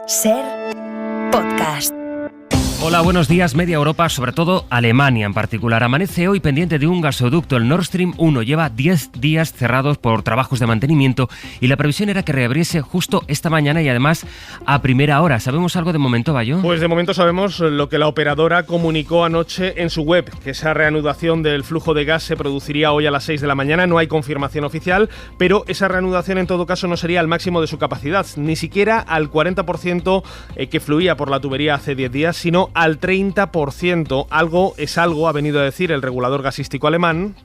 SER Podcast. Hola, buenos días. Media Europa, sobre todo Alemania en particular, amanece hoy pendiente de un gasoducto, el Nord Stream 1. Lleva 10 días cerrados por trabajos de mantenimiento y la previsión era que reabriese justo esta mañana y además a primera hora. ¿Sabemos algo de momento, Bayo? Pues de momento sabemos lo que la operadora comunicó anoche en su web, que esa reanudación del flujo de gas se produciría hoy a las 6 de la mañana. No hay confirmación oficial, pero esa reanudación en todo caso no sería al máximo de su capacidad, ni siquiera al 40% que fluía por la tubería hace 10 días, sino al 30%. Algo es algo, ha venido a decir el regulador gasístico alemán.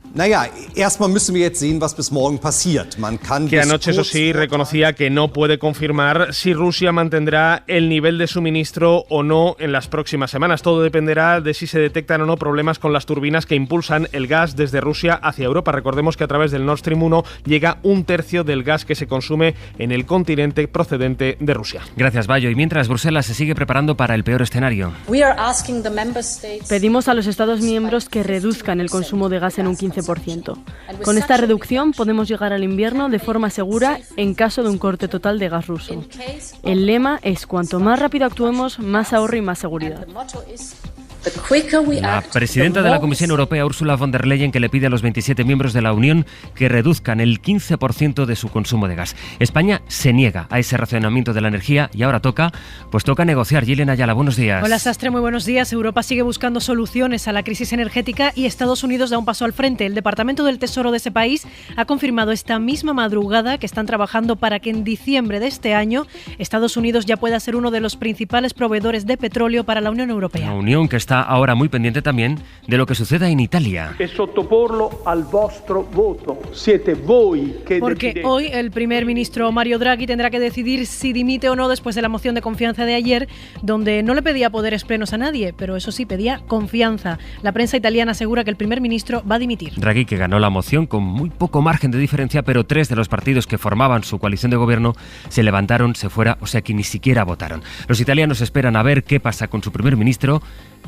Que anoche, eso sí, reconocía que no puede confirmar si Rusia mantendrá el nivel de suministro o no en las próximas semanas. Todo dependerá de si se detectan o no problemas con las turbinas que impulsan el gas desde Rusia hacia Europa. Recordemos que a través del Nord Stream 1 llega un tercio del gas que se consume en el continente procedente de Rusia. Gracias, Bayo. Y mientras Bruselas se sigue preparando para el peor escenario. Pedimos a los Estados miembros que reduzcan el consumo de gas en un 15%. Con esta reducción podemos llegar al invierno de forma segura en caso de un corte total de gas ruso. El lema es: cuanto más rápido actuemos, más ahorro y más seguridad. La presidenta de la Comisión Europea, Ursula von der Leyen, que le pide a los 27 miembros de la Unión que reduzcan el 15% de su consumo de gas. España se niega a ese racionamiento de la energía y ahora toca negociar. Gilena Ayala, buenos días. Hola, Sastre, muy buenos días. Europa sigue buscando soluciones a la crisis energética y Estados Unidos da un paso al frente. El Departamento del Tesoro de ese país ha confirmado esta misma madrugada que están trabajando para que en diciembre de este año Estados Unidos ya pueda ser uno de los principales proveedores de petróleo para la Unión Europea. La Unión que está ahora muy pendiente también de lo que suceda en Italia. Porque hoy el primer ministro Mario Draghi tendrá que decidir si dimite o no después de la moción de confianza de ayer, donde no le pedía poderes plenos a nadie, pero eso sí, pedía confianza. La prensa italiana asegura que el primer ministro va a dimitir. Draghi, que ganó la moción con muy poco margen de diferencia, pero 3 de los partidos que formaban su coalición de gobierno se levantaron, se fuera, o sea que ni siquiera votaron. Los italianos esperan a ver qué pasa con su primer ministro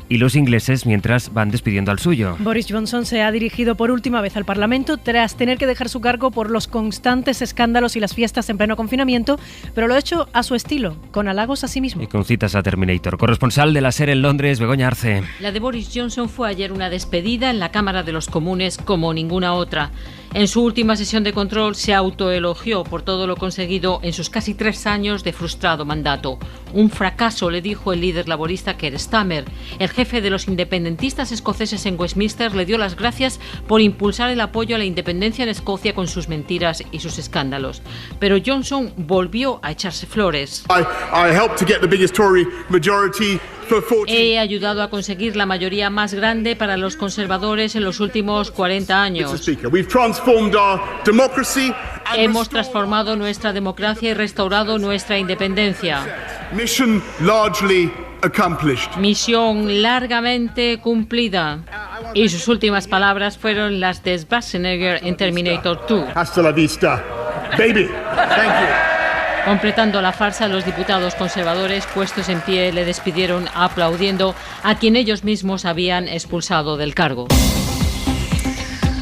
y los ingleses mientras van despidiendo al suyo. Boris Johnson se ha dirigido por última vez al Parlamento tras tener que dejar su cargo por los constantes escándalos y las fiestas en pleno confinamiento, pero lo ha hecho a su estilo, con halagos a sí mismo. Y con citas a Terminator. Corresponsal de la SER en Londres, Begoña Arce. La de Boris Johnson fue ayer una despedida en la Cámara de los Comunes como ninguna otra. En su última sesión de control se autoelogió por todo lo conseguido en sus casi 3 años de frustrado mandato. Un fracaso, le dijo el líder laborista Keir Starmer. El jefe de los independentistas escoceses en Westminster le dio las gracias por impulsar el apoyo a la independencia en Escocia con sus mentiras y sus escándalos. Pero Johnson volvió a echarse flores. He ayudado a conseguir la mayoría más grande para los conservadores en los últimos 40 años. Hemos transformado nuestra democracia y restaurado nuestra independencia. Misión largamente cumplida. Y sus últimas palabras fueron las de Schwarzenegger en Terminator 2. Hasta la vista, baby. Thank you. Completando la farsa, los diputados conservadores puestos en pie le despidieron aplaudiendo a quien ellos mismos habían expulsado del cargo.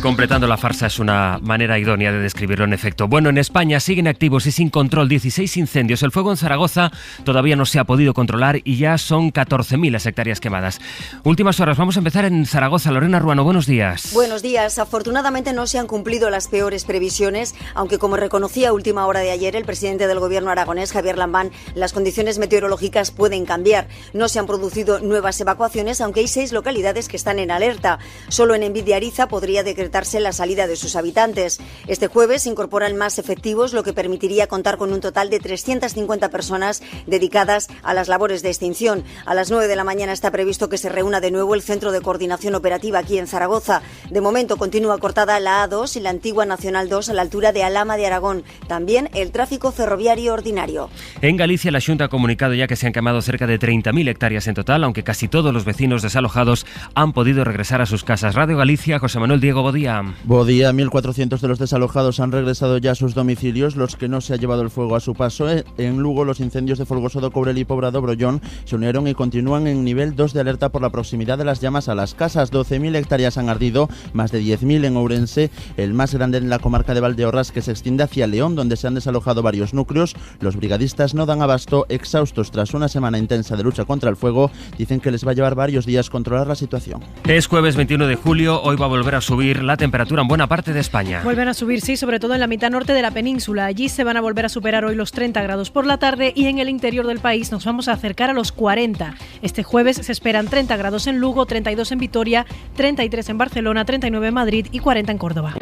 Completando la farsa es una manera idónea de describirlo en efecto. Bueno, en España siguen activos y sin control 16 incendios. El fuego en Zaragoza todavía no se ha podido controlar y ya son 14.000 las hectáreas quemadas. Últimas horas, vamos a empezar en Zaragoza. Lorena Ruano, buenos días. Buenos días. Afortunadamente no se han cumplido las peores previsiones, aunque como reconocía a última hora de ayer el presidente del gobierno aragonés, Javier Lambán, las condiciones meteorológicas pueden cambiar. No se han producido nuevas evacuaciones, aunque hay 6 localidades que están en alerta. Solo en Envidiariza podría decretarse la salida de sus habitantes. Este jueves se incorporan más efectivos, lo que permitiría contar con un total de 350 personas dedicadas a las labores de extinción. A las 9 de la mañana está previsto que se reúna de nuevo el Centro de Coordinación Operativa aquí en Zaragoza. De momento continúa cortada la A2 y la antigua Nacional 2 a la altura de Alhama de Aragón. También el tráfico ferroviario ordinario. En Galicia, la Xunta ha comunicado ya que se han quemado cerca de 30.000 hectáreas en total, aunque casi todos los vecinos desalojados han podido regresar a sus casas. Radio Galicia, José Manuel Diego Bodía. día. Bo día, 1.400 de los desalojados han regresado ya a sus domicilios. Los que no se ha llevado el fuego a su paso. En Lugo, los incendios de Folgoso do Courel y Pobrado Brollón se unieron y continúan en nivel 2 de alerta por la proximidad de las llamas a las casas. 12.000 hectáreas han ardido, más de 10.000 en Ourense, el más grande en la comarca de Valdeorras, que se extiende hacia León, donde se han desalojado varios núcleos. Los brigadistas no dan abasto, exhaustos tras una semana intensa de lucha contra el fuego. Dicen que les va a llevar varios días controlar la situación. Es jueves 21 de julio, hoy va a volver a subir la temperatura en buena parte de España. Vuelven a subir, sí, sobre todo en la mitad norte de la península. Allí se van a volver a superar hoy los 30 grados por la tarde y en el interior del país nos vamos a acercar a los 40. Este jueves se esperan 30 grados en Lugo, 32 en Vitoria, 33 en Barcelona, 39 en Madrid y 40 en Córdoba.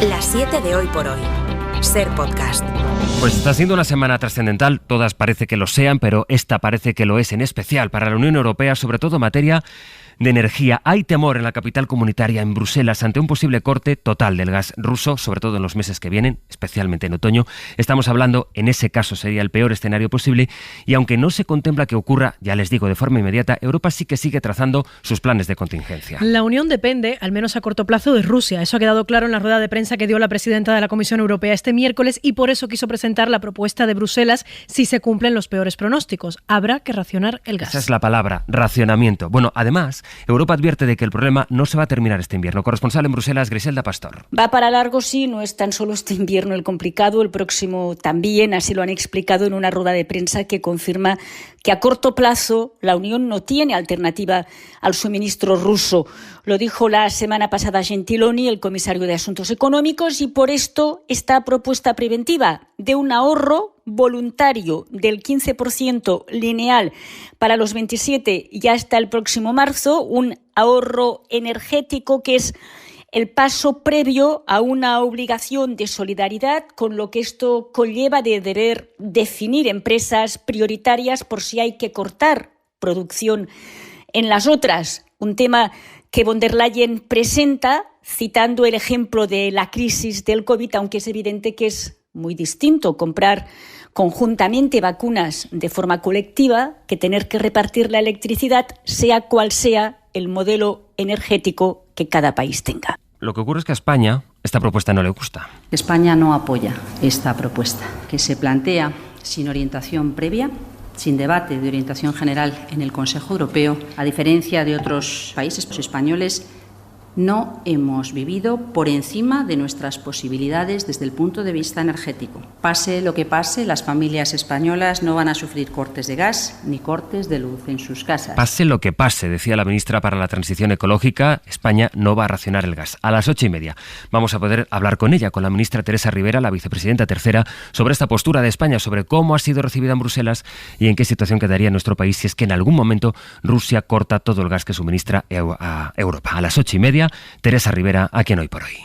Las 7 de Hoy por Hoy. Ser podcast. Pues está siendo una semana trascendental, todas parece que lo sean, pero esta parece que lo es en especial para la Unión Europea, sobre todo en materia de energía. Hay temor en la capital comunitaria, en Bruselas, ante un posible corte total del gas ruso, sobre todo en los meses que vienen, especialmente en otoño. Estamos hablando, en ese caso sería el peor escenario posible, y aunque no se contempla que ocurra, ya les digo, de forma inmediata, Europa sí que sigue trazando sus planes de contingencia. La Unión depende, al menos a corto plazo, de Rusia. Eso ha quedado claro en la rueda de prensa que dio la presidenta de la Comisión Europea este miércoles, y por eso quiso presentar la propuesta de Bruselas si se cumplen los peores pronósticos. Habrá que racionar el gas. Esa es la palabra, racionamiento. Bueno, además, Europa advierte de que el problema no se va a terminar este invierno. Corresponsal en Bruselas, Griselda Pastor. Va para largo, sí, no es tan solo este invierno el complicado, el próximo también, así lo han explicado en una rueda de prensa que confirma que a corto plazo la Unión no tiene alternativa al suministro ruso. Lo dijo la semana pasada Gentiloni, el comisario de Asuntos Económicos, y por esto esta propuesta preventiva de un ahorro voluntario del 15% lineal para los 27 ya hasta el próximo marzo, un ahorro energético que es el paso previo a una obligación de solidaridad, con lo que esto conlleva de deber definir empresas prioritarias por si hay que cortar producción en las otras. Un tema que von der Leyen presenta citando el ejemplo de la crisis del COVID, aunque es evidente que es muy distinto comprar conjuntamente vacunas de forma colectiva que tener que repartir la electricidad, sea cual sea el modelo energético que cada país tenga. Lo que ocurre es que a España esta propuesta no le gusta. España no apoya esta propuesta, que se plantea sin orientación previa, sin debate de orientación general en el Consejo Europeo. A diferencia de otros países españoles, no hemos vivido por encima de nuestras posibilidades desde el punto de vista energético. Pase lo que pase, las familias españolas no van a sufrir cortes de gas ni cortes de luz en sus casas. Pase lo que pase, decía la ministra para la Transición Ecológica, España no va a racionar el gas. A las 8:30 vamos a poder hablar con ella, con la ministra Teresa Rivera, la vicepresidenta tercera, sobre esta postura de España, sobre cómo ha sido recibida en Bruselas y en qué situación quedaría nuestro país si es que en algún momento Rusia corta todo el gas que suministra a Europa. A las 8:30, Teresa Rivera, aquí en Hoy por Hoy.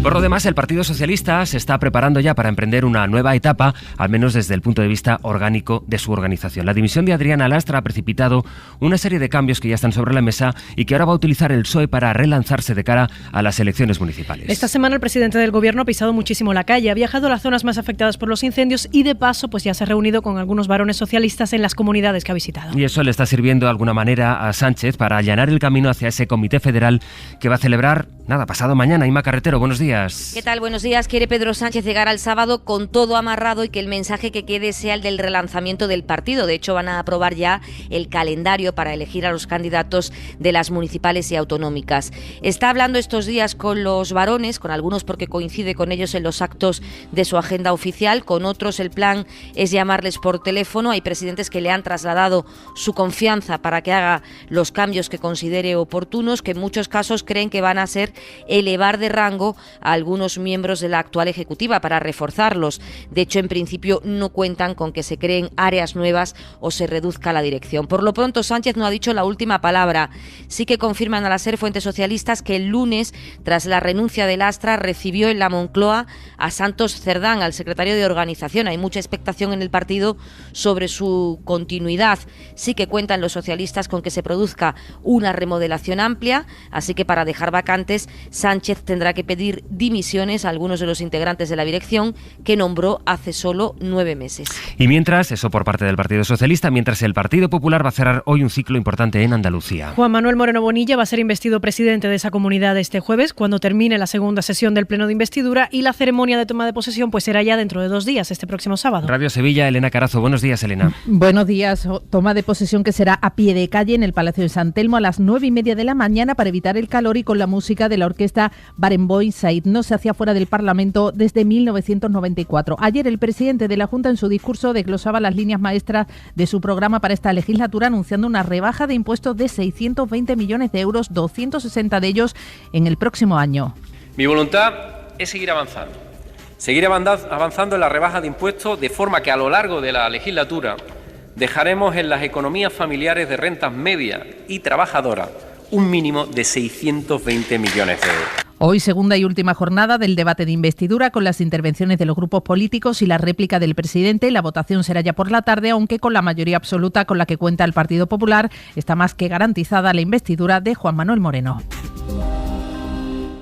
Por lo demás, el Partido Socialista se está preparando ya para emprender una nueva etapa, al menos desde el punto de vista orgánico de su organización. La dimisión de Adriana Lastra ha precipitado una serie de cambios que ya están sobre la mesa y que ahora va a utilizar el PSOE para relanzarse de cara a las elecciones municipales. Esta semana el presidente del Gobierno ha pisado muchísimo la calle, ha viajado a las zonas más afectadas por los incendios y de paso pues ya se ha reunido con algunos varones socialistas en las comunidades que ha visitado. Y eso le está sirviendo de alguna manera a Sánchez para allanar el camino hacia ese comité federal que va a celebrar, pasado mañana. Inma Carretero, buenos días. ¿Qué tal? Buenos días. Quiere Pedro Sánchez llegar al sábado con todo amarrado y que el mensaje que quede sea el del relanzamiento del partido. De hecho, van a aprobar ya el calendario para elegir a los candidatos de las municipales y autonómicas. Está hablando estos días con los varones, con algunos porque coincide con ellos en los actos de su agenda oficial, con otros el plan es llamarles por teléfono. Hay presidentes que le han trasladado su confianza para que haga los cambios que considere oportunos, que en muchos casos creen que van a ser elevar de rango a algunos miembros de la actual ejecutiva para reforzarlos. De hecho, en principio no cuentan con que se creen áreas nuevas o se reduzca la dirección. Por lo pronto, Sánchez no ha dicho la última palabra. Sí que confirman a la SER fuentes socialistas que el lunes, tras la renuncia de Lastra, recibió en la Moncloa a Santos Cerdán, al secretario de Organización. Hay mucha expectación en el partido sobre su continuidad. Sí que cuentan los socialistas con que se produzca busca una remodelación amplia, así que para dejar vacantes, Sánchez tendrá que pedir dimisiones a algunos de los integrantes de la dirección que nombró hace solo 9 meses. Y mientras, eso por parte del Partido Socialista, mientras el Partido Popular va a cerrar hoy un ciclo importante en Andalucía. Juan Manuel Moreno Bonilla va a ser investido presidente de esa comunidad este jueves, cuando termine la segunda sesión del Pleno de Investidura, y la ceremonia de toma de posesión pues será ya dentro de 2 días, este próximo sábado. Radio Sevilla, Elena Carazo. Buenos días, Elena. Buenos días. Toma de posesión que será a pie de calle en el Palacio de San Telmo a las 9:30 de la mañana para evitar el calor y con la música de la orquesta Barenboim Said. No se hacía fuera del Parlamento desde 1994. Ayer el presidente de la Junta en su discurso desglosaba las líneas maestras de su programa para esta legislatura, anunciando una rebaja de impuestos de 620 millones de euros, 260 de ellos en el próximo año. Mi voluntad es seguir avanzando en la rebaja de impuestos, de forma que a lo largo de la legislatura dejaremos en las economías familiares de rentas medias y trabajadoras un mínimo de 620 millones de euros. Hoy, segunda y última jornada del debate de investidura con las intervenciones de los grupos políticos y la réplica del presidente. La votación será ya por la tarde, aunque con la mayoría absoluta con la que cuenta el Partido Popular está más que garantizada la investidura de Juan Manuel Moreno.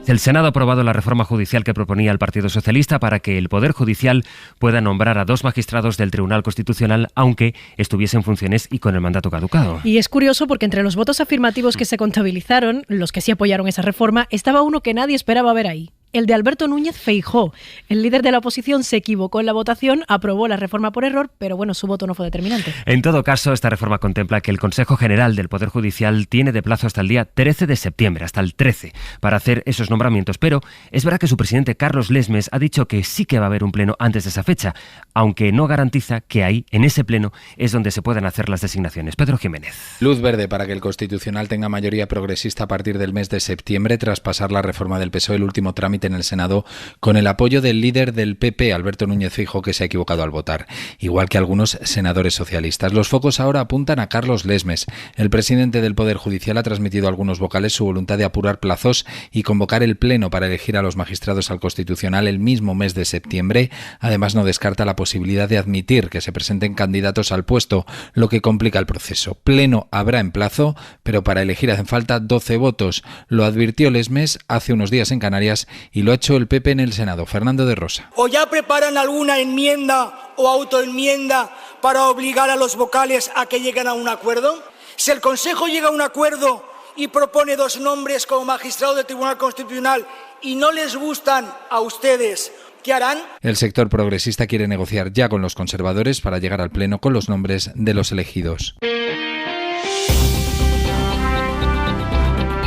El Senado ha aprobado la reforma judicial que proponía el Partido Socialista para que el Poder Judicial pueda nombrar a 2 magistrados del Tribunal Constitucional, aunque estuviese en funciones y con el mandato caducado. Y es curioso porque entre los votos afirmativos que se contabilizaron, los que sí apoyaron esa reforma, estaba uno que nadie esperaba ver ahí. El de Alberto Núñez Feijóo. El líder de la oposición se equivocó en la votación, aprobó la reforma por error, pero bueno, su voto no fue determinante. En todo caso, esta reforma contempla que el Consejo General del Poder Judicial tiene de plazo hasta el día 13 de septiembre, hasta el 13, para hacer esos nombramientos. Pero es verdad que su presidente, Carlos Lesmes, ha dicho que sí que va a haber un pleno antes de esa fecha, aunque no garantiza que ahí, en ese pleno, es donde se puedan hacer las designaciones. Pedro Jiménez. Luz verde para que el Constitucional tenga mayoría progresista a partir del mes de septiembre, tras pasar la reforma del PSOE, el último trámite en el Senado, con el apoyo del líder del PP, Alberto Núñez Feijóo, que se ha equivocado al votar, igual que algunos senadores socialistas. Los focos ahora apuntan a Carlos Lesmes. El presidente del Poder Judicial ha transmitido a algunos vocales su voluntad de apurar plazos y convocar el pleno para elegir a los magistrados al Constitucional el mismo mes de septiembre. Además, no descarta la posibilidad de admitir que se presenten candidatos al puesto, lo que complica el proceso. Pleno habrá en plazo, pero para elegir hacen falta 12 votos. Lo advirtió Lesmes hace unos días en Canarias y lo ha hecho el PP en el Senado. Fernando de Rosa. ¿O ya preparan alguna enmienda o autoenmienda para obligar a los vocales a que lleguen a un acuerdo? Si el Consejo llega a un acuerdo y propone 2 nombres como magistrado del Tribunal Constitucional y no les gustan a ustedes, ¿qué harán? El sector progresista quiere negociar ya con los conservadores para llegar al pleno con los nombres de los elegidos.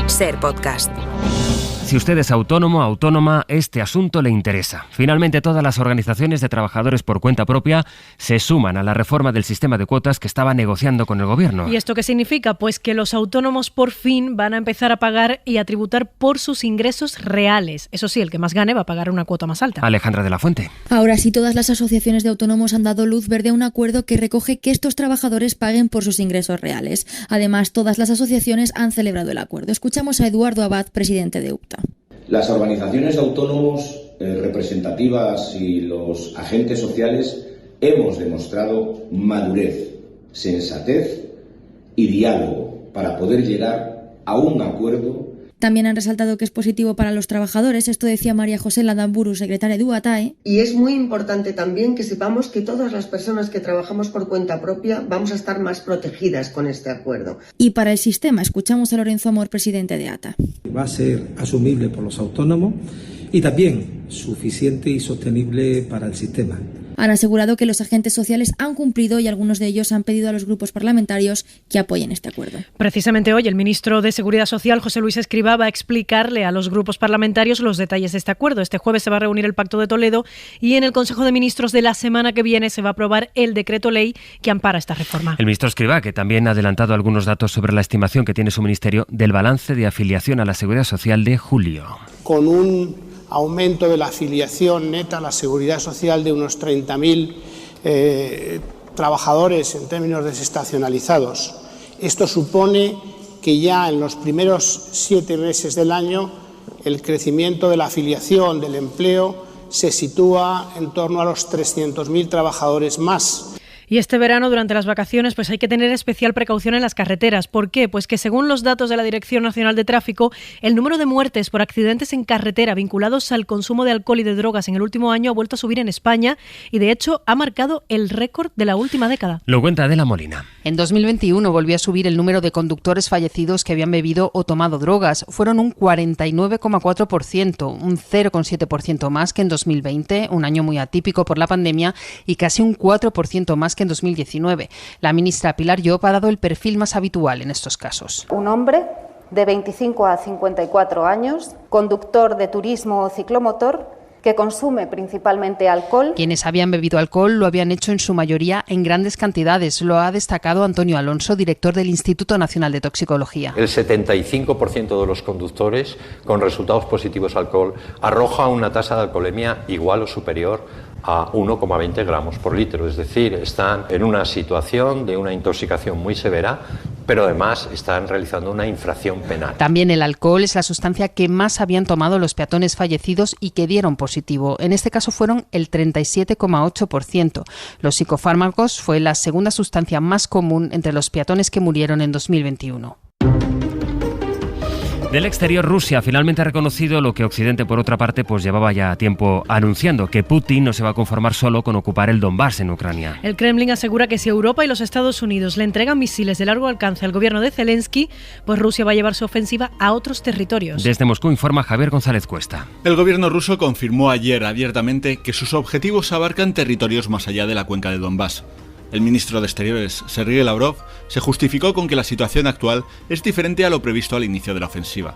Ser Podcast. Si usted es autónomo o autónoma, este asunto le interesa. Finalmente, todas las organizaciones de trabajadores por cuenta propia se suman a la reforma del sistema de cuotas que estaba negociando con el Gobierno. ¿Y esto qué significa? Pues que los autónomos por fin van a empezar a pagar y a tributar por sus ingresos reales. Eso sí, el que más gane va a pagar una cuota más alta. Alejandra de la Fuente. Ahora sí, todas las asociaciones de autónomos han dado luz verde a un acuerdo que recoge que estos trabajadores paguen por sus ingresos reales. Además, todas las asociaciones han celebrado el acuerdo. Escuchamos a Eduardo Abad, presidente de UPTA. Las organizaciones de autónomos representativas y los agentes sociales hemos demostrado madurez, sensatez y diálogo para poder llegar a un acuerdo. También han resaltado que es positivo para los trabajadores. Esto decía María José Landamburu, secretaria de UATAE. Y es muy importante también que sepamos que todas las personas que trabajamos por cuenta propia vamos a estar más protegidas con este acuerdo. Y para el sistema, escuchamos a Lorenzo Amor, presidente de ATA. Va a ser asumible por los autónomos y también suficiente y sostenible para el sistema. Han asegurado que los agentes sociales han cumplido y algunos de ellos han pedido a los grupos parlamentarios que apoyen este acuerdo. Precisamente hoy el ministro de Seguridad Social, José Luis Escrivá, va a explicarle a los grupos parlamentarios los detalles de este acuerdo. Este jueves se va a reunir el Pacto de Toledo y en el Consejo de Ministros de la semana que viene se va a aprobar el decreto ley que ampara esta reforma. El ministro Escrivá, que también ha adelantado algunos datos sobre la estimación que tiene su ministerio del balance de afiliación a la Seguridad Social de julio. Con un aumento de la afiliación neta a la Seguridad Social de unos 30.000 trabajadores en términos desestacionalizados. Esto supone que ya en los primeros 7 meses del año el crecimiento de la afiliación, del empleo, se sitúa en torno a los 300.000 trabajadores más. Y este verano, durante las vacaciones, pues hay que tener especial precaución en las carreteras. ¿Por qué? Pues que según los datos de la Dirección Nacional de Tráfico, el número de muertes por accidentes en carretera vinculados al consumo de alcohol y de drogas en el último año ha vuelto a subir en España y, de hecho, ha marcado el récord de la última década. Lo cuenta Adela Molina. En 2021 volvió a subir el número de conductores fallecidos que habían bebido o tomado drogas. Fueron un 49,4%, un 0,7% más que en 2020, un año muy atípico por la pandemia, y casi un 4% más que en 2019. La ministra Pilar Llop ha dado el perfil más habitual en estos casos. Un hombre de 25 a 54 años, conductor de turismo o ciclomotor, que consume principalmente alcohol. Quienes habían bebido alcohol lo habían hecho en su mayoría en grandes cantidades. Lo ha destacado Antonio Alonso, director del Instituto Nacional de Toxicología. El 75% de los conductores con resultados positivos al alcohol arroja una tasa de alcoholemia igual o superior a 1,20 gramos por litro. Es decir, están en una situación de una intoxicación muy severa, pero además están realizando una infracción penal. También el alcohol es la sustancia que más habían tomado los peatones fallecidos y que dieron positivo. En este caso fueron el 37,8%. Los psicofármacos fue la segunda sustancia más común entre los peatones que murieron en 2021. Del exterior, Rusia finalmente ha reconocido lo que Occidente, por otra parte, pues llevaba ya tiempo anunciando, que Putin no se va a conformar solo con ocupar el Donbass en Ucrania. El Kremlin asegura que si Europa y los Estados Unidos le entregan misiles de largo alcance al gobierno de Zelensky, pues Rusia va a llevar su ofensiva a otros territorios. Desde Moscú informa Javier González Cuesta. El gobierno ruso confirmó ayer abiertamente que sus objetivos abarcan territorios más allá de la cuenca de Donbass. El ministro de Exteriores, Sergei Lavrov, se justificó con que la situación actual es diferente a lo previsto al inicio de la ofensiva.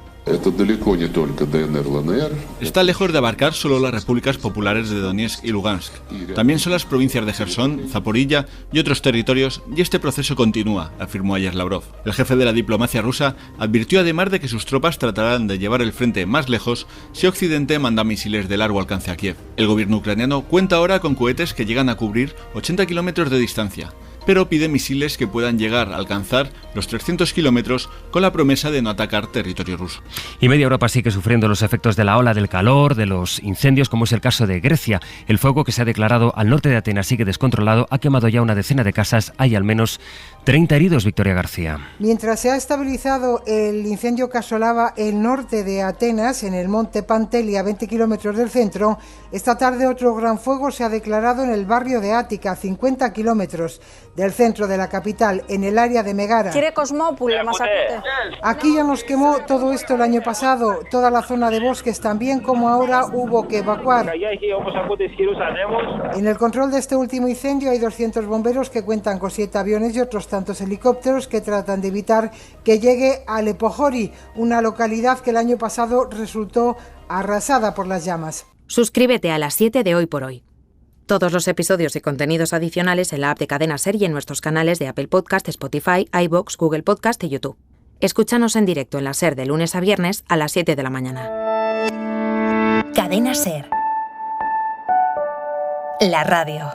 Está lejos de abarcar solo las repúblicas populares de Donetsk y Lugansk. También son las provincias de Jersón, Zaporilla y otros territorios, y este proceso continúa, afirmó ayer Lavrov. El jefe de la diplomacia rusa advirtió además de que sus tropas tratarán de llevar el frente más lejos si Occidente manda misiles de largo alcance a Kiev. El gobierno ucraniano cuenta ahora con cohetes que llegan a cubrir 80 kilómetros de distancia, pero pide misiles que puedan llegar a alcanzar los 300 kilómetros con la promesa de no atacar territorio ruso. Y media Europa sigue sufriendo los efectos de la ola del calor, de los incendios, como es el caso de Grecia. El fuego que se ha declarado al norte de Atenas sigue descontrolado, ha quemado ya una decena de casas, hay al menos 30 heridos, Victoria García. Mientras se ha estabilizado el incendio que asolaba el norte de Atenas, en el monte Panteli, a 20 kilómetros del centro, esta tarde otro gran fuego se ha declarado en el barrio de Ática, a 50 kilómetros del centro de la capital, en el área de Megara. Aquí ya nos quemó todo esto el año pasado, toda la zona de bosques también, como ahora hubo que evacuar. En el control de este último incendio hay 200 bomberos que cuentan con 7 aviones y otros tantos helicópteros que tratan de evitar que llegue a Lepojori, una localidad que el año pasado resultó arrasada por las llamas. Suscríbete a Las 7 de Hoy por Hoy. Todos los episodios y contenidos adicionales en la app de Cadena SER y en nuestros canales de Apple Podcast, Spotify, iVoox, Google Podcast y YouTube. Escúchanos en directo en la SER de lunes a viernes a las 7 de la mañana. Cadena SER. La radio.